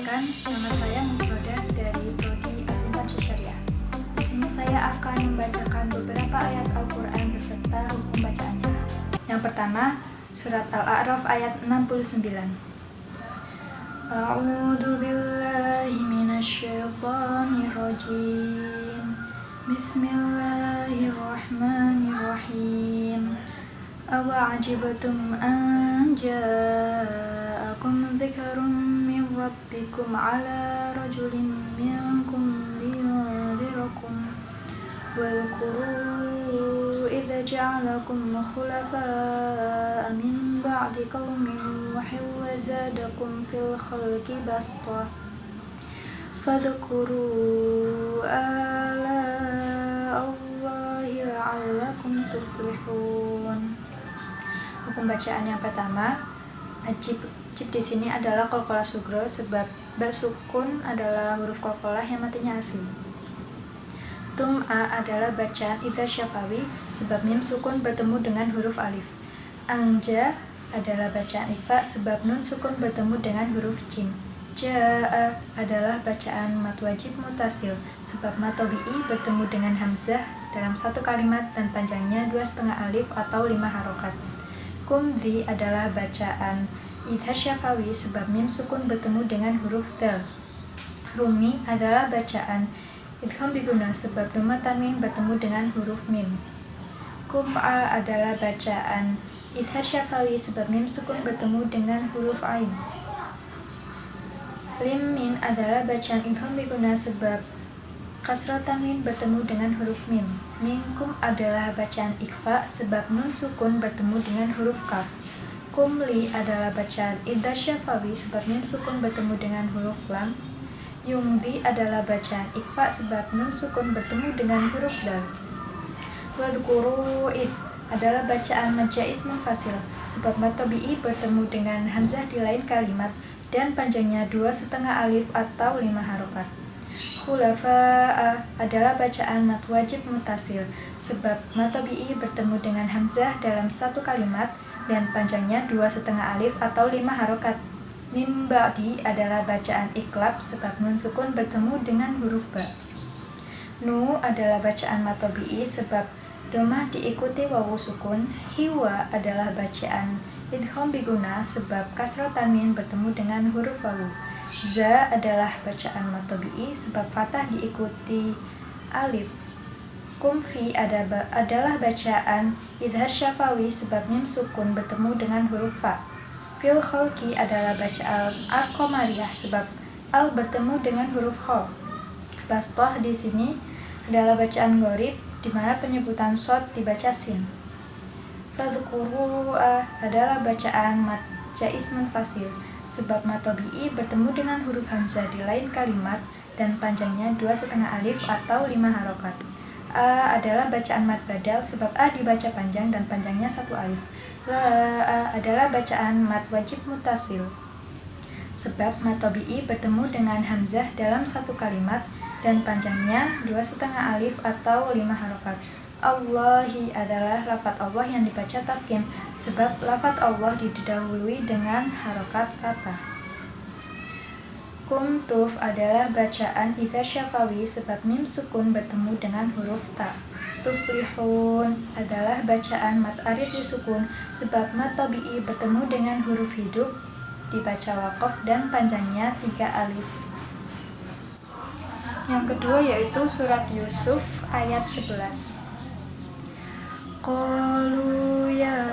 Perkenalkan, nama saya Musroda dari Prodi Akuntansi Syariah. Di sini saya akan membacakan beberapa ayat Al-Quran beserta hukum bacaannya. Yang pertama, surat Al-A'raf ayat 69. A'udzu billahi minasyaitonir rajim. Bismillahirrahmanirrahim. Awa'ajibtum an ja'akum dzikrun min rabbikum ala rajulin minkum liyunzirakum wadhkuru idza ja'alakum khulafa'a min ba'di qaumi nuhin wa zadakum fil khalqi basta fadhkuru ala Allahi la'allakum tuflihun. Hukum bacaan yang pertama, ajib di sini adalah qalqalah sugro sebab ba sukun adalah huruf qalqalah yang matinya asli. Tum'a adalah bacaan idza syafawi sebab mim sukun bertemu dengan huruf alif. Anja adalah bacaan ikhfa sebab nun sukun bertemu dengan huruf jim. Ja'a adalah bacaan mat wajib mutasil sebab mat tabi'i bertemu dengan hamzah dalam satu kalimat dan panjangnya 2,5 alif atau 5 harokat. Kumdhi adalah bacaan idza syafawi sebab mim sukun bertemu dengan huruf dal. Rumi adalah bacaan idgham biguna sebab dhamma tanwin bertemu dengan huruf mim. Kum'a adalah bacaan idza syafawi sebab mim sukun bertemu dengan huruf ain. Limmin adalah bacaan idgham biguna sebab kasrah tanwin bertemu dengan huruf mim. Minkum adalah bacaan ikhfa sebab nun sukun bertemu dengan huruf kaf. Kumli adalah bacaan idza syafawi sebab mim sukun bertemu dengan huruf lam. Yumdi adalah bacaan ikhfa sebab nun sukun bertemu dengan huruf dal. Wadhkuru id adalah bacaan mad jaiz munfasil sebab mad tabi'i bertemu dengan hamzah di lain kalimat dan panjangnya 2,5 alif atau 5 harokat. Khulafa'a adalah bacaan mat wajib mutasil sebab mat tabi'i bertemu dengan hamzah dalam satu kalimat dan panjangnya 2,5 alif atau 5 harokat. Mim ba'di adalah bacaan iklab sebab nun sukun bertemu dengan huruf ba. Nu adalah bacaan mat tabi'i sebab domah diikuti wawu sukun. Hiwa adalah bacaan idgham biguna sebab kasrah tanwin bertemu dengan huruf wawu. Za adalah bacaan mat tabi'i sebab fathah diikuti alif. Kumfi adalah bacaan idza syafawi sebab mim sukun bertemu dengan huruf fa. Fil khalqi adalah bacaan al-qamariyah sebab al bertemu dengan huruf kha. Bastah di sini adalah bacaan gharib di mana penyebutan shad dibaca sin. Tadhkuru adalah bacaan mat jaiz munfasil sebab mat tabi'i bertemu dengan huruf hamzah di lain kalimat dan panjangnya 2,5 alif atau 5 harokat. A adalah bacaan mat badal sebab a dibaca panjang dan panjangnya 1 alif. La adalah bacaan mat wajib mutasil sebab mat tabi'i bertemu dengan hamzah dalam satu kalimat dan panjangnya 2,5 alif atau 5 harokat. Allahi adalah lafadz Allah yang dibaca tafkhim sebab lafadz Allah didahului dengan harokat kata. Kumtuf adalah bacaan idza syafawi sebab mim sukun bertemu dengan huruf ta. Tuflihun adalah bacaan mat arif disukun sebab mat tabi'i bertemu dengan huruf hidup dibaca waqaf dan panjangnya 3 alif. Yang kedua yaitu surat Yusuf ayat 11. Qalu ya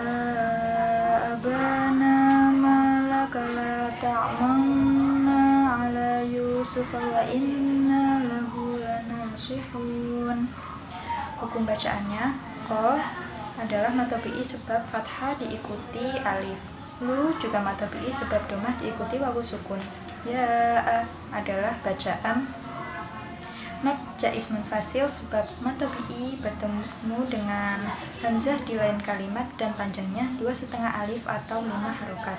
abana malaka la ta'manna ala Yusuf wa inna lahu lanasihun. Hukum bacaannya, qa adalah mat tabi'i sebab fathah diikuti alif. Lu juga mat tabi'i sebab domah diikuti wawu sukun. Ya adalah bacaan mat jaiz munfasil sebab mat tabi'i bertemu dengan hamzah di lain kalimat dan panjangnya 2,5 alif atau 5 harokat.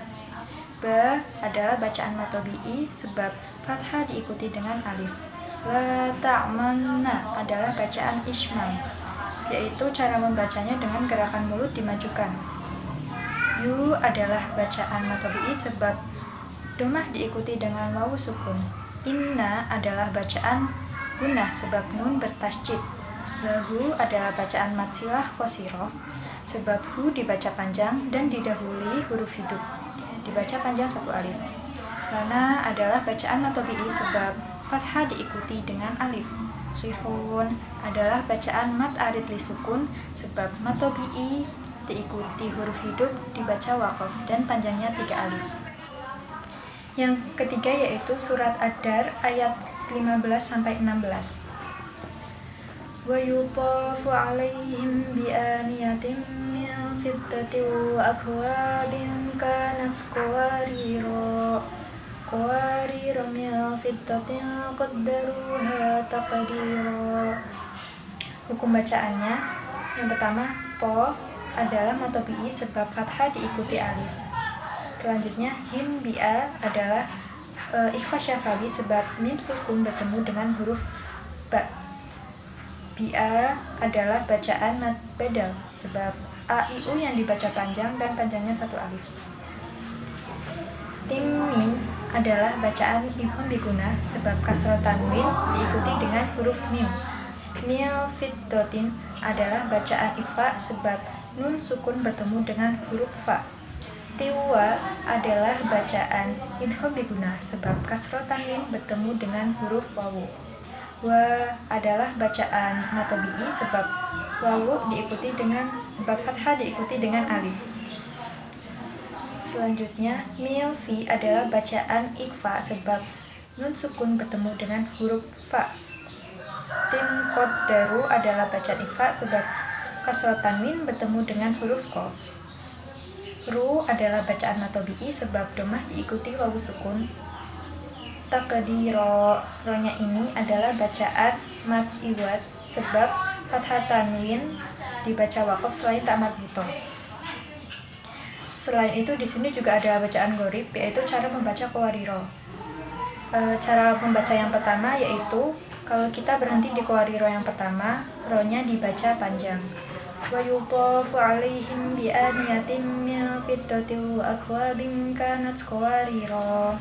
Ba adalah bacaan mat tabi'i sebab fathah diikuti dengan alif. La ta'manna adalah bacaan ismam, yaitu cara membacanya dengan gerakan mulut dimajukan. Yu adalah bacaan mat tabi'i sebab domah diikuti dengan wawu sukun. Inna adalah bacaan gunnah sebab nun bertasydid. Lahu adalah bacaan matsilah qasirah sebab hu dibaca panjang dan didahului huruf hidup, dibaca panjang satu alif. Lana adalah bacaan matobi'i sebab fathah diikuti dengan alif. Sihun adalah bacaan mat arid li sukun sebab matobi'i diikuti huruf hidup, dibaca waqaf dan panjangnya 3 alif. Yang ketiga yaitu surat Ad-Dar ayat 15-16. Wa yutafu 'alaihim bi aniyatin min fiddatin wa akwabin kanat qawarira min fiddatin qaddaruha taqdira. Hukum bacaannya, yang pertama, to adalah matobi'i sebab fathah diikuti alif. Selanjutnya, him bi'a adalah ikhfa syafawi sebab mim sukun bertemu dengan huruf ba. Bi'a adalah bacaan mad badal sebab a i u yang dibaca panjang dan panjangnya 1 alif. Tim mim adalah bacaan idgham bi gunnah sebab kasrah tanwin diikuti dengan huruf mim. Mil fiddatin adalah bacaan ikhfa sebab nun sukun bertemu dengan huruf fa. Tiwa adalah bacaan idgham bi gunnah sebab kasrah tanwin bertemu dengan huruf wawu. Wa adalah bacaan matobi'i sebab wawu diikuti dengan sebab fathah diikuti dengan alif. Selanjutnya, mil fi adalah bacaan ikhfa sebab nun sukun bertemu dengan huruf fa. Tim qaddaru adalah bacaan ikhfa sebab kasrah tanwin bertemu dengan huruf qaf. Ru adalah bacaan matobi'i sebab domah diikuti wawu sukun. Taqdiro, ronya ini adalah bacaan mad iwad sebab fathah tanwin dibaca waqaf selain tak marbutoh. Selain itu di sini juga ada bacaan gharib yaitu cara membaca qawariro. Cara membaca yang pertama yaitu kalau kita berhenti di qawariro yang pertama, ronya dibaca panjang. Wa yutafu 'alaihim bi aniyatin min fiddatin wa akwabin kanat qawarira.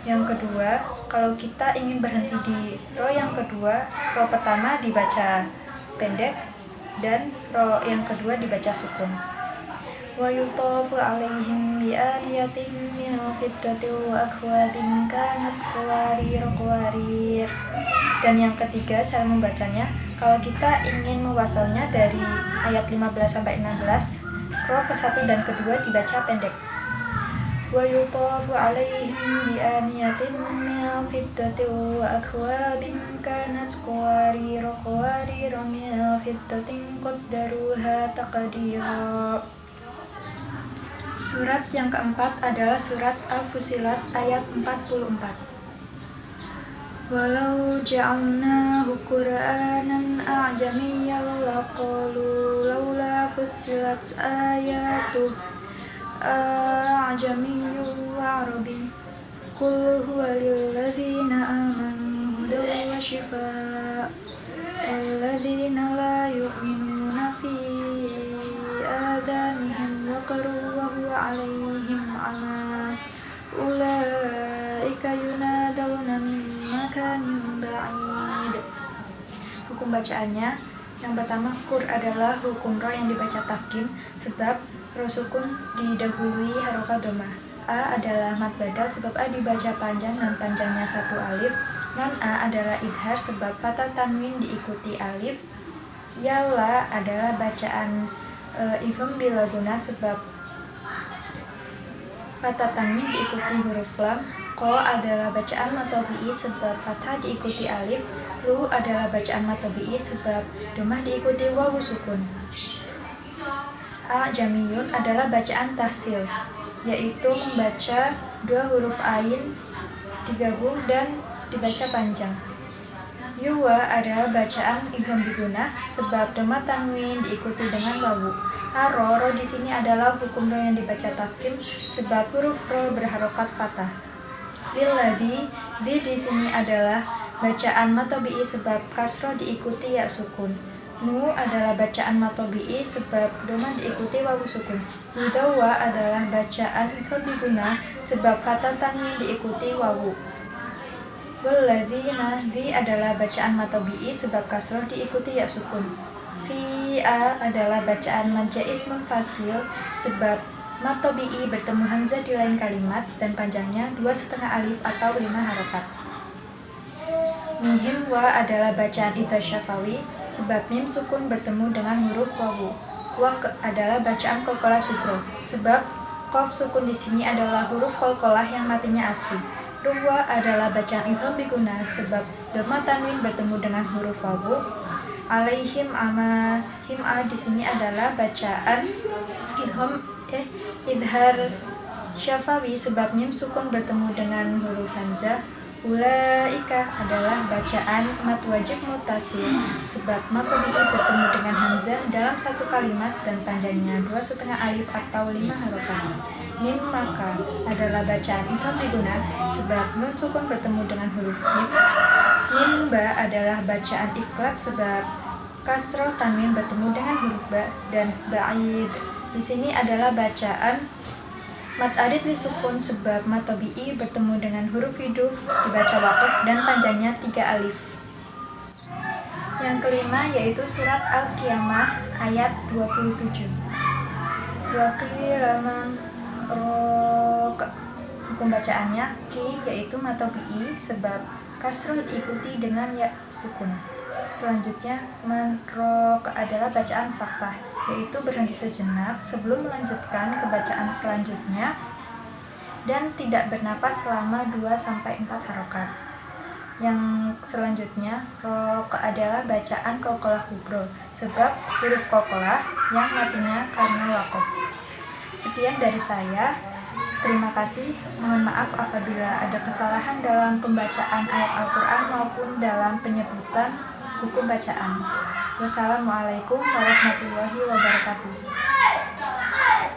Yang kedua, kalau kita ingin berhenti di ro yang kedua, ro pertama dibaca pendek dan ro yang kedua dibaca sukun. Wa yutafu 'alaihim bi aniyatin min fiddatin wa akwabin kanat qawarira. Dan yang ketiga, cara membacanya, kalau kita ingin mewasalnya dari ayat 15-16, ro ke-1 dan ke-2 dibaca pendek. Wa yutafu 'alaihim bi aniyatin min fiddatin wa akwabin kanat qawarira min fiddatin qaddaruha taqdira. Surat yang keempat adalah surat Al-Fussilat ayat 44. Walau ja'alnahu Qur'anan a'jamiyyan laqalu laula fussilat ayatuhu a'jamiyyun wa 'arabiyyun qul huwa lilladzina amanu hudan wa shifaa' walladzina la yu'minuna fi adhanihim waqrun wa huwa 'alaihim 'ama ulaika yunadawna min makanin ba'id. Hukum bacaannya, yang pertama, kur adalah hukum ro yang dibaca tafkhim sebab ro sukun didahului harokat domah. A adalah mad badal sebab a dibaca panjang dan panjangnya 1 alif. Non a adalah idhar sebab fathah tanwin diikuti alif. Yala adalah bacaan idgham bila gunnah sebab fathah tanwin diikuti huruf lam. Ko adalah bacaan matobi'i sebab fathah diikuti alif. Lu adalah bacaan matobi'i sebab domah diikuti wawu sukun. Jamiyun adalah bacaan tahsil, yaitu membaca 2 huruf ain digabung dan dibaca panjang. Yuwa adalah bacaan idgham bi gunnah sebab domah tanwin diikuti dengan wawu. Ro di sini adalah hukum ro yang dibaca tafkhim sebab huruf ro berharokat fathah. Lilladzi di sini adalah bacaan matobi'i sebab kasroh diikuti ya sukun. Nu adalah bacaan matobi'i sebab domah diikuti wawu sukun. Hudawa adalah bacaan idgham diguna sebab fathah tanwin diikuti wawu. Walladzina, di adalah bacaan matobi'i sebab kasroh diikuti ya sukun. Fi'a adalah bacaan mad jaiz munfasil sebab matobi'i bertemu hamzah di lain kalimat dan panjangnya 2,5 alif atau 5 harokat. Nihim wa adalah bacaan idgham syafawi sebab mim sukun bertemu dengan huruf wawu. Wa adalah bacaan qalqalah sugro sebab qaf sukun di sini adalah huruf qalqalah yang matinya asli. Ruwa adalah bacaan idgham diguna sebab dhamma tanwin bertemu dengan huruf wawu. Alaihim ama him'a di sini adalah bacaan idhar syafawi sebab mim sukun bertemu dengan huruf hamzah. Ulaika adalah bacaan mad wajib mutasil sebab matobi'i bertemu dengan hamzah dalam satu kalimat dan panjangnya 2,5 alif atau 5 harokat. Mim maka adalah bacaan idgham diguna sebab nun sukun bertemu dengan huruf mim. Mim ba adalah bacaan iqlab sebab kasroh tanwin bertemu dengan huruf ba, dan ba'id di sini adalah bacaan mad arid li sukun sebab mad tabi'i bertemu dengan huruf hidup dibaca waqaf dan panjangnya 3 alif. Yang kelima yaitu surat Al-Qiyamah ayat 27. Waqilaman rok. Hukum bacaannya ki yaitu mad tabi'i sebab kasroh diikuti dengan ya sukun. Selanjutnya manrok adalah bacaan saktah yaitu berhenti sejenak sebelum melanjutkan ke bacaan selanjutnya dan tidak bernapas selama 2-4 harokat. Yang selanjutnya rok adalah bacaan qalqalah kubro sebab huruf qalqalah yang matinya karena waqaf. Sekian dari saya. Terima kasih. Mohon maaf apabila ada kesalahan dalam pembacaan ayat Al-Quran maupun dalam penyebutan hukum bacaan. Wassalamualaikum warahmatullahi wabarakatuh.